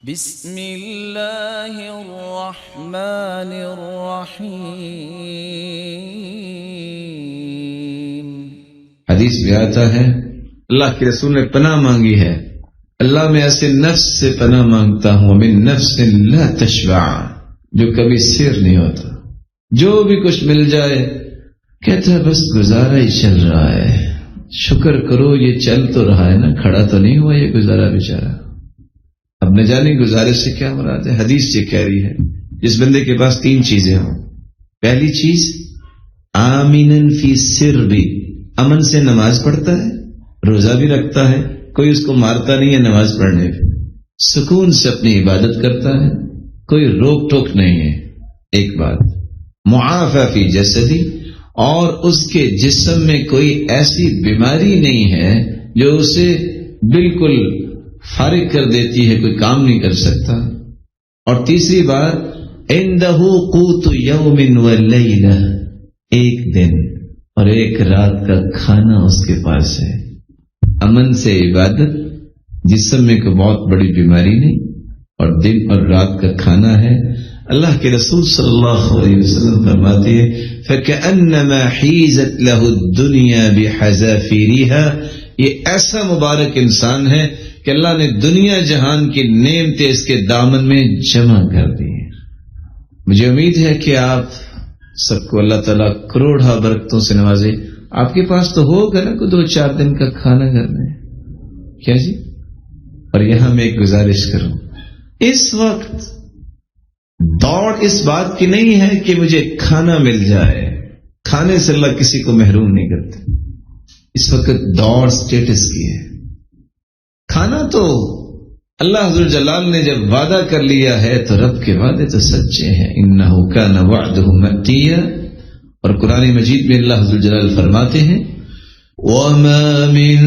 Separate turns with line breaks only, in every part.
بسم اللہ الرحمن الرحیم۔
حدیث میں آتا ہے اللہ کے رسول نے پناہ مانگی ہے، اللہ میں ایسے نفس سے پناہ مانگتا ہوں من نفس لا تشبع، جو کبھی سیر نہیں ہوتا، جو بھی کچھ مل جائے کہتا ہے بس گزارا ہی چل رہا ہے، شکر کرو یہ چل تو رہا ہے نا، کھڑا تو نہیں ہوا یہ گزارا بیچارہ۔ اب نہ جانے گزارے سے کیا مراد ہے؟ حدیث یہ کہہ رہی ہے جس بندے کے پاس تین چیزیں ہوں، پہلی چیز آمینن فی سربی، امن سے نماز پڑھتا ہے، روزہ بھی رکھتا ہے، کوئی اس کو مارتا نہیں ہے نماز پڑھنے پہ، سکون سے اپنی عبادت کرتا ہے، کوئی روک ٹوک نہیں ہے، ایک بات۔ معافی فی جسدی، اور اس کے جسم میں کوئی ایسی بیماری نہیں ہے جو اسے بالکل فارغ کر دیتی ہے، کوئی کام نہیں کر سکتا۔ اور تیسری بات عندہ قوت یوم واللیلہ، ایک دن اور ایک رات کا کھانا اس کے پاس ہے، امن سے عبادت، جسم میں کوئی بہت بڑی بیماری نہیں، اور دن اور رات کا کھانا ہے۔ اللہ کے رسول صلی اللہ علیہ وسلم فرماتے ہیں فَكَأَنَّمَا حِيزَتْ لَهُ الدُّنْيَا بِحَذَافِيرِهَا، یہ ایسا مبارک انسان ہے کہ اللہ نے دنیا جہان کی نعمتیں اس کے دامن میں جمع کر دی ہیں۔ مجھے امید ہے کہ آپ سب کو اللہ تعالیٰ کروڑا برکتوں سے نوازے۔ آپ کے پاس تو ہوگا نا کوئی 2-4 دن کا کھانا گھر میں، کیا جی؟ اور یہاں میں ایک گزارش کروں، اس وقت دوڑ اس بات کی نہیں ہے کہ مجھے کھانا مل جائے، کھانے سے اللہ کسی کو محروم نہیں کرتے، اس وقت دوڑ سٹیٹس کی ہے۔ کھانا تو اللہ حضور جلال نے جب وعدہ کر لیا ہے تو رب کے وعدے تو سچے ہیں، انہ کان وعدہ مأتیا، اور قرآن مجید میں اللہ حضور جلال فرماتے ہیں وما من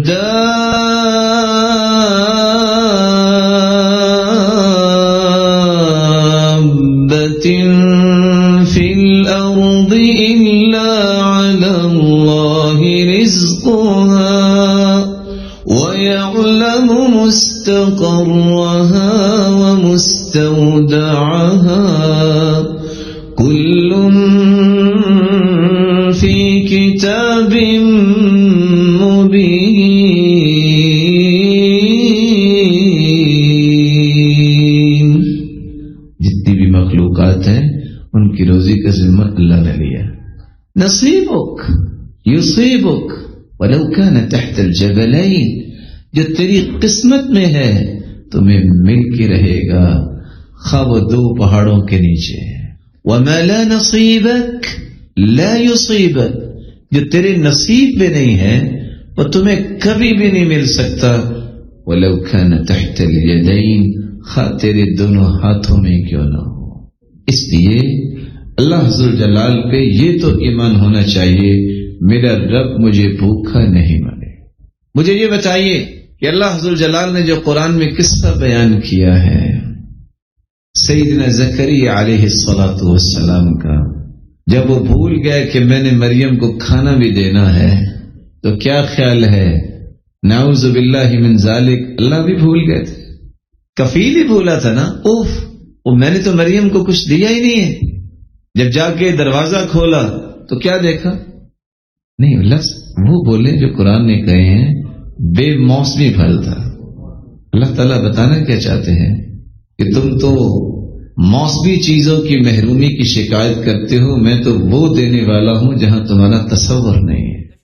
دابۃ فی الارض الا علی اللہ رزقها وَيَعْلَمُ مُسْتَقَرَّهَا وَمُسْتَوْدَعَهَا كُلٌّ فِي كِتَابٍ مُبِينٍ۔ جتنی بھی مخلوقات ہیں ان کی روزی کا ذمہ اللہ نے لیا۔ نصیبک یصیبک وَلَوْ كَانَ تَحْتَ الْجَبَلَيْنِ، جو تیری قسمت میں ہے تمہیں مل کے رہے گا، خواہ وہ 2 پہاڑوں کے نیچے۔ وَمَا لَا نَصِيبَكَ لَا يُصِيبَكَ، جو تیرے نصیب میں نہیں ہے وہ تمہیں کبھی بھی نہیں مل سکتا۔ وَلَوْ كَانَ تَحْتَ الْيَدَيْنِ، خواہ تیرے دونوں ہاتھوں میں کیوں نہ ہو۔ اس لیے اللہ حضور جلال پہ یہ تو ایمان ہونا چاہیے میرا رب مجھے بھوکا نہیں مرے۔ مجھے یہ بتائیے کہ اللہ حضور جلال نے جو قرآن میں قصہ بیان کیا ہے سیدنا زکریا علیہ السلام کا، جب وہ بھول گئے کہ میں نے مریم کو کھانا بھی دینا ہے، تو کیا خیال ہے؟ نعوذ باللہ من ذالک، اللہ بھی بھول گئے تھے، کفیل ہی بھولا تھا نا، اوف وہ میں نے تو مریم کو کچھ دیا ہی نہیں ہے۔ جب جا کے دروازہ کھولا تو کیا دیکھا؟ نہیں، لفظ وہ بولے جو قرآن نے کہے ہیں بے موسمی پھل تھا۔ اللہ تعالیٰ بتانا کیا چاہتے ہیں کہ تم تو موسمی چیزوں کی محرومی کی شکایت کرتے ہو، میں تو وہ دینے والا ہوں جہاں تمہارا تصور نہیں ہے۔